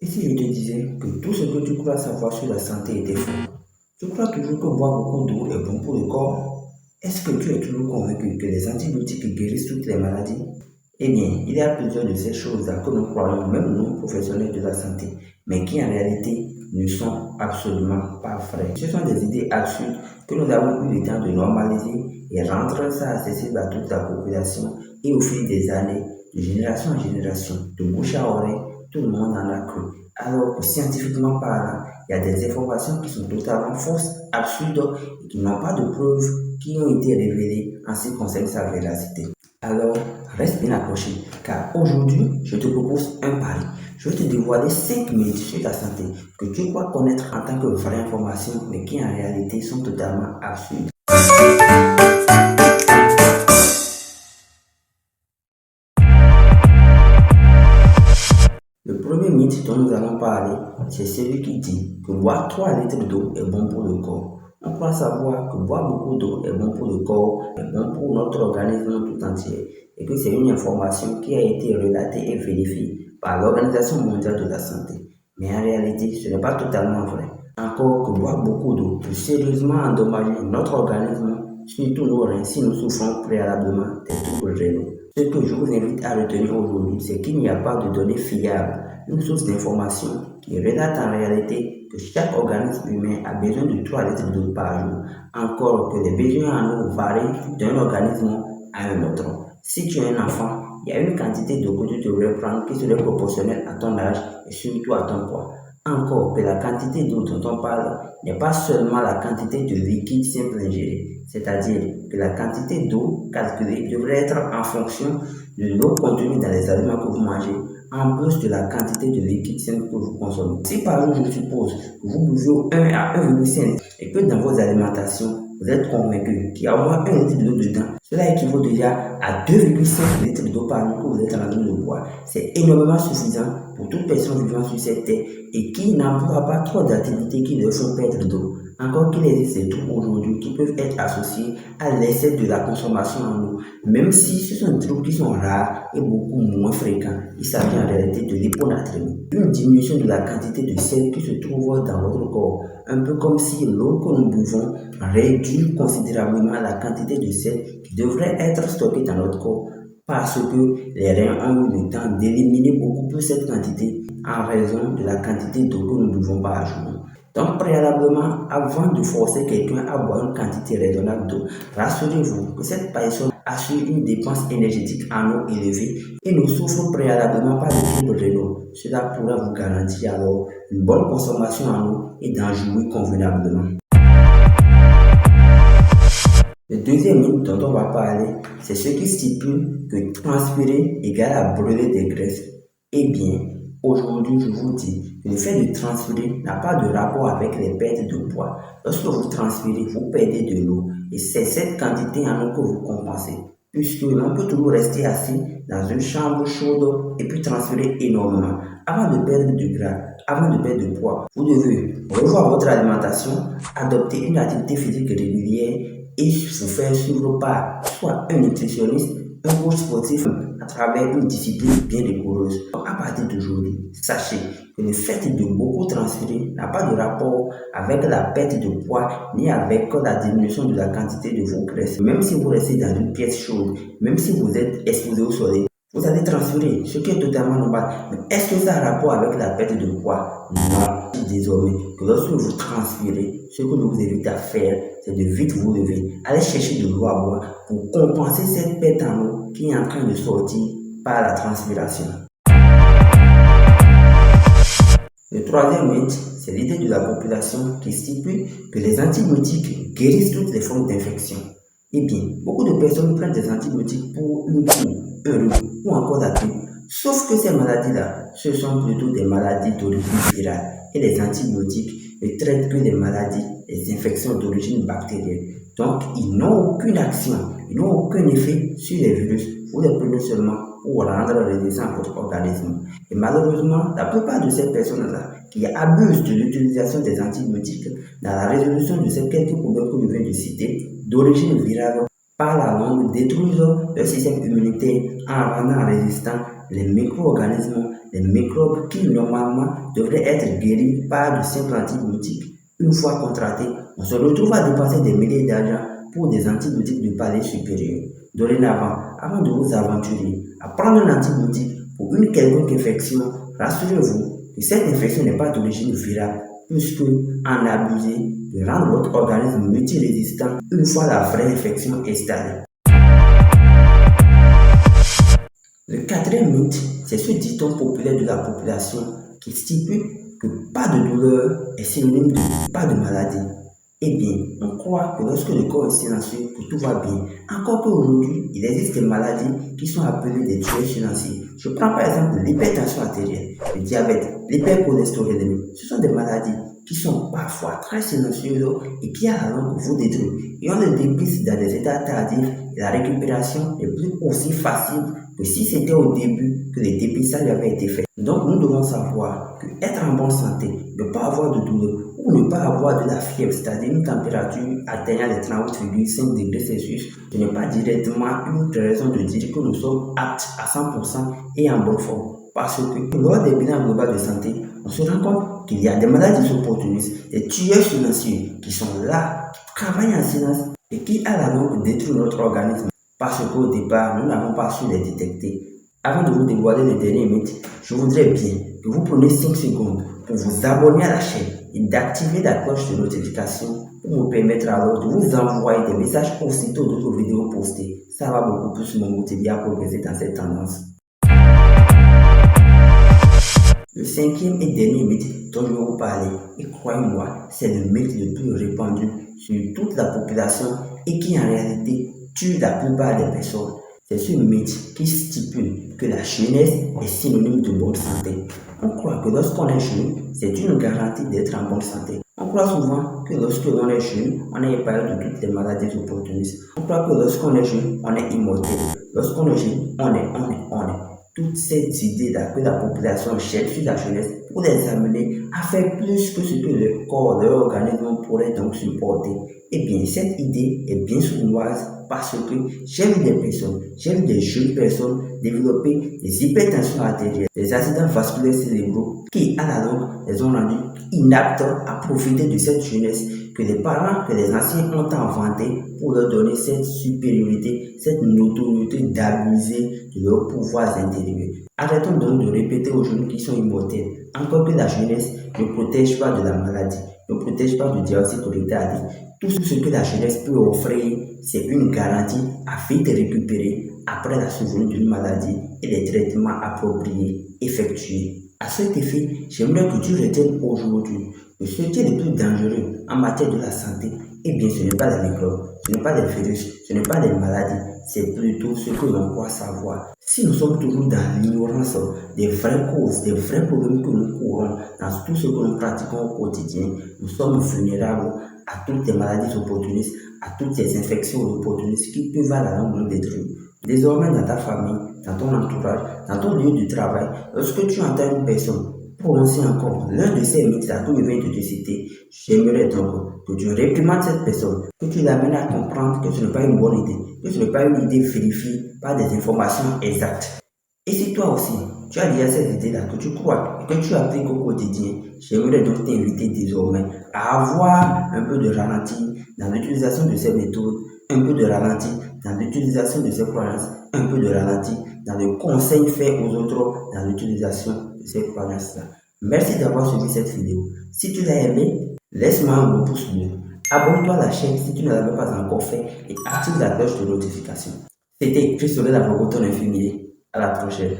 Et si je te disais que tout ce que tu crois savoir sur la santé était faux? Tu crois toujours que boire beaucoup d'eau est bon pour le corps? Est-ce que tu es toujours convaincu que les antibiotiques guérissent toutes les maladies? Eh bien, il y a plusieurs de ces choses-là que nous croyons, même nous, professionnels de la santé, mais qui en réalité ne sont absolument pas vraies. Ce sont des idées absurdes que nous avons eu le temps de normaliser et rendre ça accessible à toute la population. Et au fil des années, de génération en génération, de bouche à oreille, tout le monde en a cru. Alors que scientifiquement parlant, il y a des informations qui sont totalement fausses, absurdes et qui n'ont pas de preuves qui ont été révélées en ce qui concerne sa véracité. Alors, reste bien accroché, car aujourd'hui, je te propose un pari. Je vais te dévoiler 5 mythes sur ta santé que tu crois connaître en tant que vraie information, mais qui en réalité sont totalement absurdes. Le premier mythe dont nous allons parler, c'est celui qui dit que boire 3 litres d'eau est bon pour le corps. On croit savoir que boire beaucoup d'eau est bon pour le corps, est bon pour notre organisme tout entier, et que c'est une information qui a été relatée et vérifiée par l'Organisation mondiale de la santé. Mais en réalité, ce n'est pas totalement vrai. Encore que boire beaucoup d'eau peut sérieusement endommager notre organisme, surtout nos reins, si nous souffrons préalablement des troubles rénaux. Ce que je vous invite à retenir aujourd'hui, c'est qu'il n'y a pas de données fiables, une source d'information qui relate en réalité que chaque organisme humain a besoin de 3 litres d'eau par jour, encore que les besoins en eau varient d'un organisme à un autre. Si tu es un enfant, il y a une quantité d'eau que tu devrais prendre qui serait proportionnelle à ton âge et surtout à ton poids. Encore que la quantité d'eau dont on parle n'est pas seulement la quantité de liquide simple ingéré, c'est-à-dire que la quantité d'eau calculée devrait être en fonction de l'eau contenue dans les aliments que vous mangez, en plus de la quantité de liquide simple que vous consommez. Si par exemple je suppose que vous buvez 1 à 1,5 et que dans vos alimentations, vous êtes convaincu qu'il y a au moins 1 litre d'eau dedans, cela équivaut déjà à 2,5 litres d'eau par jour que vous êtes en train de boire. C'est énormément suffisant pour toute personne vivant sur cette terre et qui n'emploie pas trop d'activités qui leur font perdre d'eau. Encore qu'il existe des troubles aujourd'hui qui peuvent être associés à l'excès de la consommation en eau, même si ce sont des troubles qui sont rares et beaucoup moins fréquents. Il s'agit en réalité de l'hyponatrémie, une diminution de la quantité de sel qui se trouve dans votre corps, un peu comme si l'eau que nous buvons réduit considérablement la quantité de sel qui devrait être stockée dans notre corps, parce que les reins ont eu le temps d'éliminer beaucoup plus cette quantité en raison de la quantité d'eau que nous buvons par jour. Donc, préalablement, avant de forcer quelqu'un à boire une quantité raisonnable d'eau, rassurez-vous que cette personne assure une dépense énergétique en eau élevée et ne souffre préalablement pas de troubles rénaux. Cela pourra vous garantir alors une bonne consommation en eau et d'en jouir convenablement. Le deuxième mythe dont on va parler, c'est ce qui stipule que transpirer égale à brûler des graisses. Eh bien, aujourd'hui, je vous dis que le fait de transpirer n'a pas de rapport avec les pertes de poids. Lorsque vous transpirez, vous perdez de l'eau et c'est cette quantité en eau que vous compensez. Puisque l'on peut toujours rester assis dans une chambre chaude et puis transpirer énormément. Avant de perdre du gras, avant de perdre du poids, vous devez revoir votre alimentation, adopter une activité physique régulière et vous faire suivre par soit un nutritionniste, un coach sportif à travers une discipline bien rigoureuse. À partir d'aujourd'hui, sachez que le fait de beaucoup transpirer n'a pas de rapport avec la perte de poids ni avec la diminution de la quantité de vos graisses. Même si vous restez dans une pièce chaude, même si vous êtes exposé au soleil, vous allez transpirer, ce qui est totalement normal. Mais est-ce que ça a rapport avec la perte de poids? Non. Désormais, que lorsque vous transpirez, ce que je vous invite à faire, c'est de vite vous lever, aller chercher de l'eau à boire pour compenser cette perte en eau qui est en train de sortir par la transpiration. Le troisième mythe, c'est l'idée de la population qui stipule que les antibiotiques guérissent toutes les formes d'infection. Eh bien, beaucoup de personnes prennent des antibiotiques pour une toux, un rhume ou encore la grippe. Sauf que ces maladies-là, ce sont plutôt des maladies d'origine virale. Et les antibiotiques ne traitent que les maladies, les infections d'origine bactérienne. Donc, ils n'ont aucune action, ils n'ont aucun effet sur les virus. Vous les prenez seulement pour rendre résistant votre organisme. Et malheureusement, la plupart de ces personnes-là qui abusent de l'utilisation des antibiotiques dans la résolution de ces quelques problèmes que je viens de citer, d'origine virale, par la longue, détruisent le système immunitaire en rendant résistant les micro-organismes des microbes qui normalement devraient être guéris par de simples antibiotiques. Une fois contractés, on se retrouve à dépenser des milliers d'argent pour des antibiotiques de palier supérieur. Dorénavant, avant de vous aventurer à prendre un antibiotique pour une quelconque infection, rassurez-vous que cette infection n'est pas d'origine virale, puisque en abuser peut rendre votre organisme multirésistant une fois la vraie infection installée. Le quatrième mythe, c'est ce dicton populaire de la population qui stipule que pas de douleur est synonyme de pas de maladie. Eh bien, on croit que lorsque le corps est silencieux, que tout va bien. Encore qu'aujourd'hui, il existe des maladies qui sont appelées des tueurs silencieux. Je prends par exemple l'hypertension artérielle, le diabète, l'hypercholestérolémie. Ce sont des maladies qui sont parfois très silencieuses et qui à la longue vous détruisent. Et on les dépiste dans des états tardifs et la récupération n'est plus aussi facile que si c'était au début que les dépistages avaient été faits. Donc nous devons savoir que être en bonne santé, ne pas avoir de douleur ou ne pas avoir de la fièvre, c'est-à-dire une température atteignant les 38,5 degrés Celsius, ce n'est pas directement une raison de dire que nous sommes aptes à 100% et en bonne forme. Parce que lors des bilans globaux de santé, on se rend compte qu'il y a des maladies opportunistes, des tueurs silencieux qui sont là, qui travaillent en silence et qui à la longue détruisent notre organisme. Parce qu'au départ, nous n'avons pas su les détecter. Avant de vous dévoiler le dernier mythe, je voudrais bien que vous preniez 5 secondes pour vous abonner à la chaîne et d'activer la cloche de notification pour me permettre alors de vous envoyer des messages aussitôt d'autres vidéos postées. Ça va beaucoup plus me motiver à progresser dans cette tendance. Le cinquième et dernier mythe dont je vais vous parler, et croyez-moi, c'est le mythe le plus répandu sur toute la population et qui en réalité tue la plupart des personnes. C'est ce mythe qui stipule que la jeunesse est synonyme de bonne santé. On croit que lorsqu'on est jeune, c'est une garantie d'être en bonne santé. On croit souvent que lorsque l'on est jeune, on est épargné de toutes les maladies opportunistes. On croit que lorsqu'on est jeune, on est immortel. Lorsqu'on est jeune, on est. Toutes ces idées-là que la population cherche sur la jeunesse pour les amener à faire plus que ce que le corps, leur organisme pourrait donc supporter. Eh bien, cette idée est bien sournoise parce que j'ai vu des jeunes personnes développer des hypertensions artérielles, des accidents vasculaires cérébraux qui, à la longue, les ont rendus inaptes à profiter de cette jeunesse que les parents, que les anciens ont inventé pour leur donner cette supériorité, cette notoriété d'abuser de leurs pouvoirs intérieurs. Arrêtons donc de répéter aux jeunes qui sont immortels, encore que la jeunesse ne protège pas de la maladie, ne protège pas du diagnostic retardé. Tout ce que la jeunesse peut offrir, c'est une garantie à vite récupérer après la survenue d'une maladie et les traitements appropriés effectués. À cet effet, j'aimerais que tu retiennes aujourd'hui que ce qui est le plus dangereux en matière de la santé, eh bien ce n'est pas les microbes, ce n'est pas les virus, ce n'est pas les maladies, c'est plutôt ce que l'on croit savoir. Si nous sommes toujours dans l'ignorance des vraies causes, des vrais problèmes que nous courons dans tout ce que nous pratiquons au quotidien, nous sommes vulnérables à toutes les maladies opportunistes, à toutes ces infections opportunistes qui peuvent à la longue nous détruire. Désormais, dans ta famille, dans ton entourage, dans ton lieu de travail, lorsque tu entends une personne prononcer encore l'un de ces mythes-là que je viens de te citer, j'aimerais donc que tu réprimandes cette personne, que tu l'amènes à comprendre que ce n'est pas une bonne idée, que ce n'est pas une idée vérifiée par des informations exactes. Et si toi aussi, tu as déjà cette idée-là que tu crois et que tu appliques au quotidien, j'aimerais donc t'inviter désormais à avoir un peu de ralenti dans l'utilisation de ces méthodes, un peu de ralenti dans l'utilisation de ces croyances, un peu de ralenti dans le conseil fait aux autres dans l'utilisation de ces croyances-là. Merci d'avoir suivi cette vidéo. Si tu l'as aimé, laisse-moi un beau pouce bleu. Abonne-toi à la chaîne si tu ne l'avais pas encore fait et active la cloche de notification. C'était Christophe la ton infirmier. À la prochaine.